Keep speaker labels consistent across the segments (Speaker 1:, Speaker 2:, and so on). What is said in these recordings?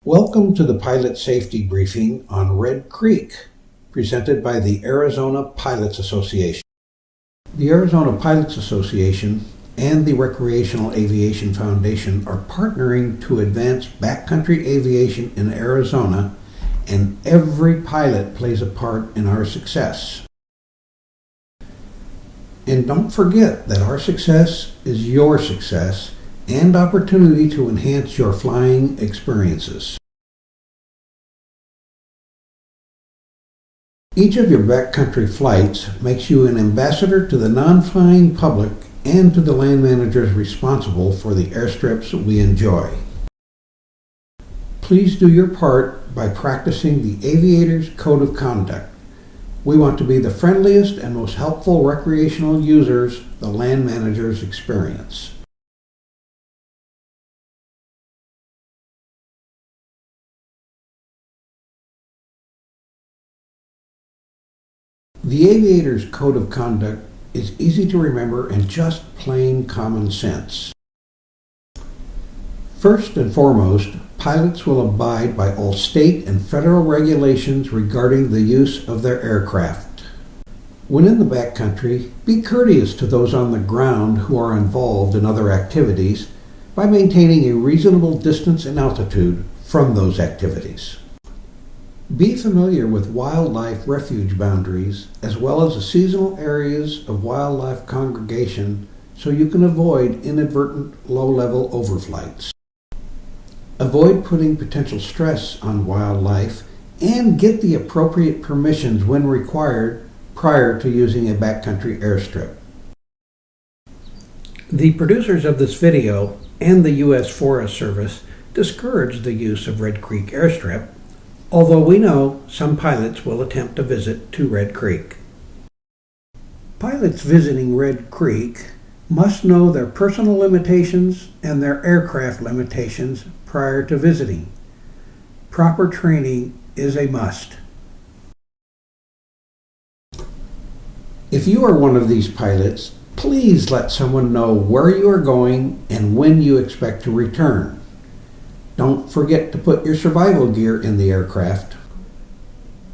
Speaker 1: Welcome to the Pilot Safety Briefing on Red Creek, presented by the Arizona Pilots Association. The Arizona Pilots Association and the Recreational Aviation Foundation are partnering to advance backcountry aviation in Arizona, and every pilot plays a part in our success. And don't forget that our success is your success and opportunity to enhance your flying experiences. Each of your backcountry flights makes you an ambassador to the non-flying public and to the land managers responsible for the airstrips we enjoy. Please do your part by practicing the Aviators Code of Conduct. We want to be the friendliest and most helpful recreational users the land managers experience. The Aviators Code of Conduct is easy to remember and just plain common sense. First and foremost, pilots will abide by all state and federal regulations regarding the use of their aircraft. When in the backcountry, be courteous to those on the ground who are involved in other activities by maintaining a reasonable distance and altitude from those activities. Be familiar with wildlife refuge boundaries as well as the seasonal areas of wildlife congregation so you can avoid inadvertent low-level overflights. Avoid putting potential stress on wildlife and get the appropriate permissions when required prior to using a backcountry airstrip. The producers of this video and the U.S. Forest Service discourage the use of Red Creek Airstrip, although we know some pilots will attempt to visit to Red Creek. Pilots visiting Red Creek must know their personal limitations and their aircraft limitations prior to visiting. Proper training is a must. If you are one of these pilots, please let someone know where you are going and when you expect to return. Don't forget to put your survival gear in the aircraft.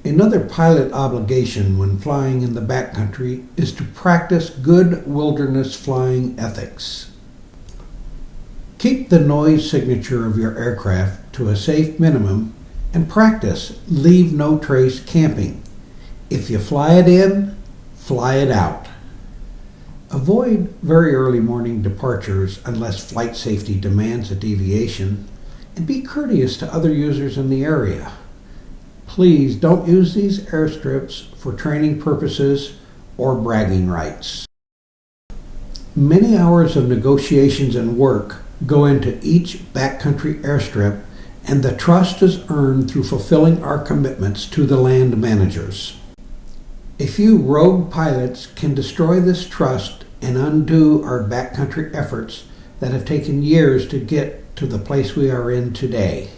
Speaker 1: Another pilot obligation when flying in the backcountry is to practice good wilderness flying ethics. Keep the noise signature of your aircraft to a safe minimum and practice leave no trace camping. If you fly it in, fly it out. Avoid very early morning departures unless flight safety demands a deviation, and be courteous to other users in the area. Please don't use these airstrips for training purposes or bragging rights. Many hours of negotiations and work go into each backcountry airstrip, and the trust is earned through fulfilling our commitments to the land managers. A few rogue pilots can destroy this trust and undo our backcountry efforts that have taken years to get to the place we are in today.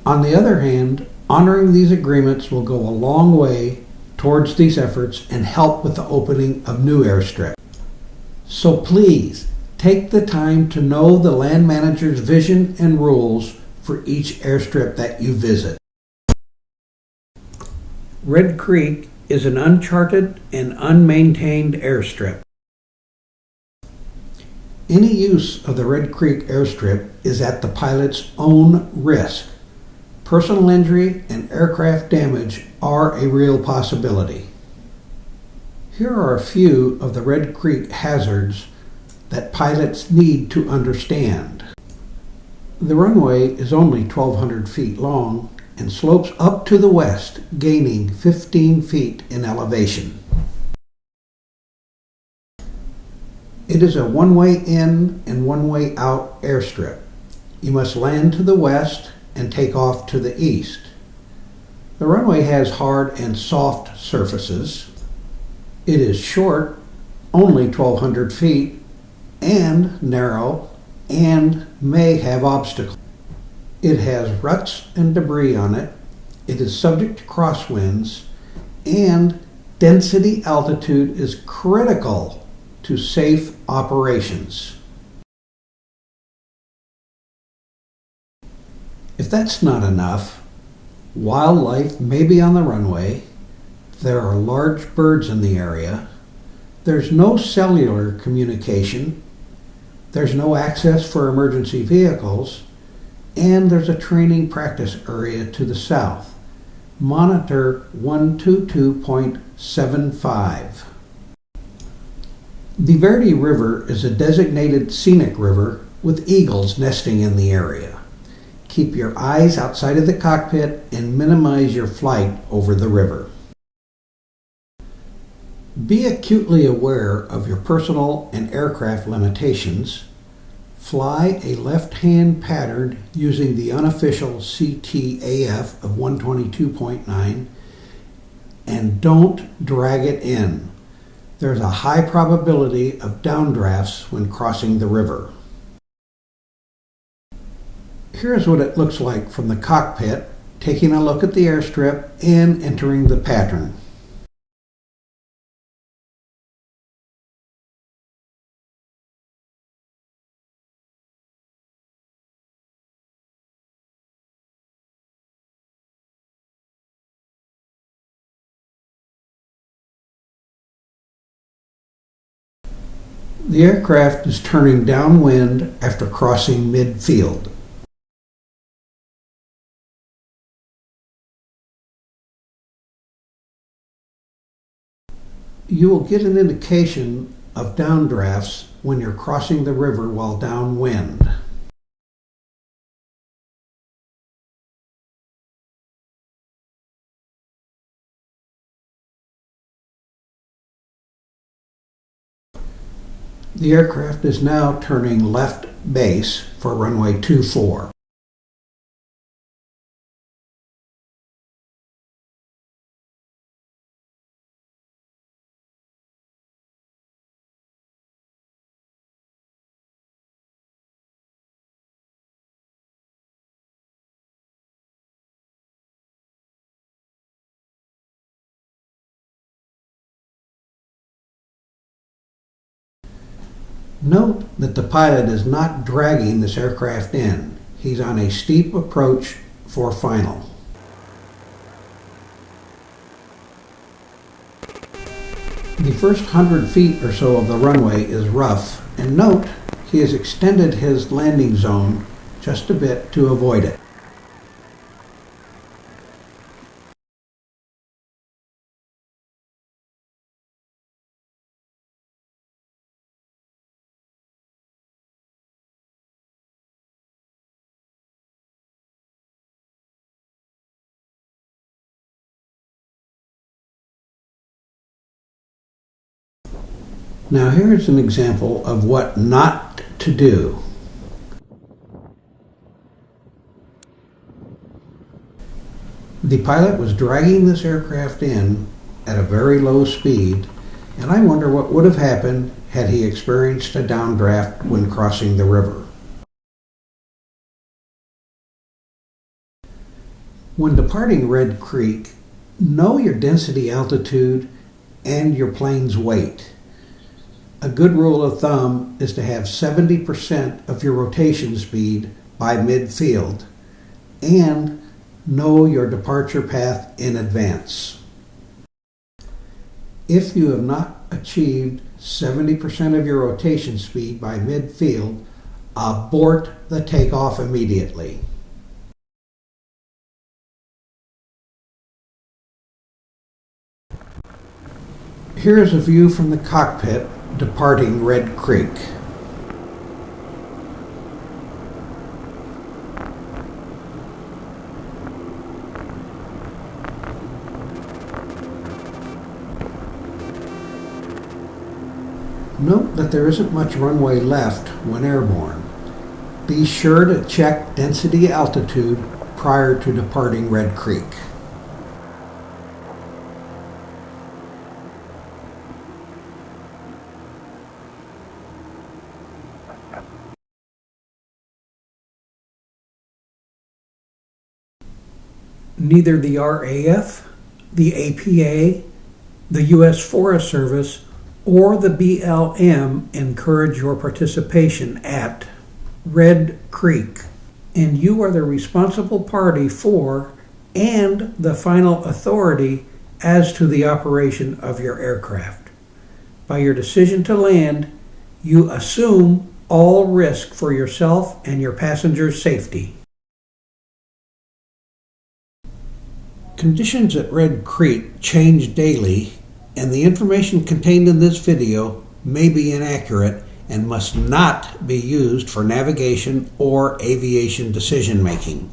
Speaker 1: On the other hand, honoring these agreements will go a long way towards these efforts and help with the opening of new airstrips. So please, take the time to know the land manager's vision and rules for each airstrip that you visit. Red Creek is an uncharted and unmaintained airstrip. Any use of the Red Creek Airstrip is at the pilot's own risk. Personal injury and aircraft damage are a real possibility. Here are a few of the Red Creek hazards that pilots need to understand. The runway is only 1,200 feet long and slopes up to the west, gaining 15 feet in elevation. It is a one-way in and one-way out airstrip. You must land to the west and take off to the east. The runway has hard and soft surfaces. It is short, only 1,200 feet, and narrow, and may have obstacles. It has ruts and debris on it. It is subject to crosswinds, and density altitude is critical to safe operations. If that's not enough, wildlife may be on the runway, there are large birds in the area, there's no cellular communication, there's no access for emergency vehicles, and there's a training practice area to the south. Monitor 122.75. The Verde River is a designated scenic river with eagles nesting in the area. Keep your eyes outside of the cockpit and minimize your flight over the river. Be acutely aware of your personal and aircraft limitations. Fly a left-hand pattern using the unofficial CTAF of 122.9 and don't drag it in. There's a high probability of downdrafts when crossing the river. Here's what it looks like from the cockpit, taking a look at the airstrip and entering the pattern. The aircraft is turning downwind after crossing midfield. You will get an indication of downdrafts when you're crossing the river while downwind. The aircraft is now turning left base for runway 24. Note that the pilot is not dragging this aircraft in. He's on a steep approach for final. The first 100 feet or so of the runway is rough, and note he has extended his landing zone just a bit to avoid it. Now here's an example of what not to do. The pilot was dragging this aircraft in at a very low speed, and I wonder what would have happened had he experienced a downdraft when crossing the river. When departing Red Creek, know your density altitude and your plane's weight. A good rule of thumb is to have 70% of your rotation speed by midfield and know your departure path in advance. If you have not achieved 70% of your rotation speed by midfield, abort the takeoff immediately. Here's a view from the cockpit departing Red Creek. Note that there isn't much runway left when airborne. Be sure to check density altitude prior to departing Red Creek. Neither the RAF, the APA, the U.S. Forest Service, or the BLM encourage your participation at Red Creek. and you are the responsible party for and the final authority as to the operation of your aircraft. By your decision to land, you assume all risk for yourself and your passengers' safety. Conditions at Red Creek change daily, and the information contained in this video may be inaccurate and must not be used for navigation or aviation decision-making.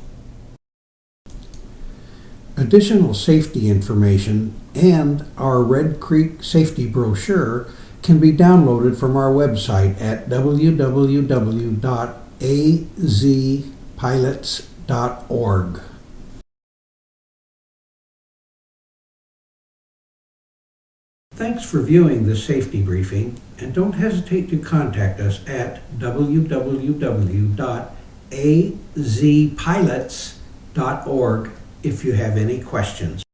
Speaker 1: Additional safety information and our Red Creek safety brochure can be downloaded from our website at www.azpilots.org. Thanks for viewing this safety briefing, and don't hesitate to contact us at www.azpilots.org if you have any questions.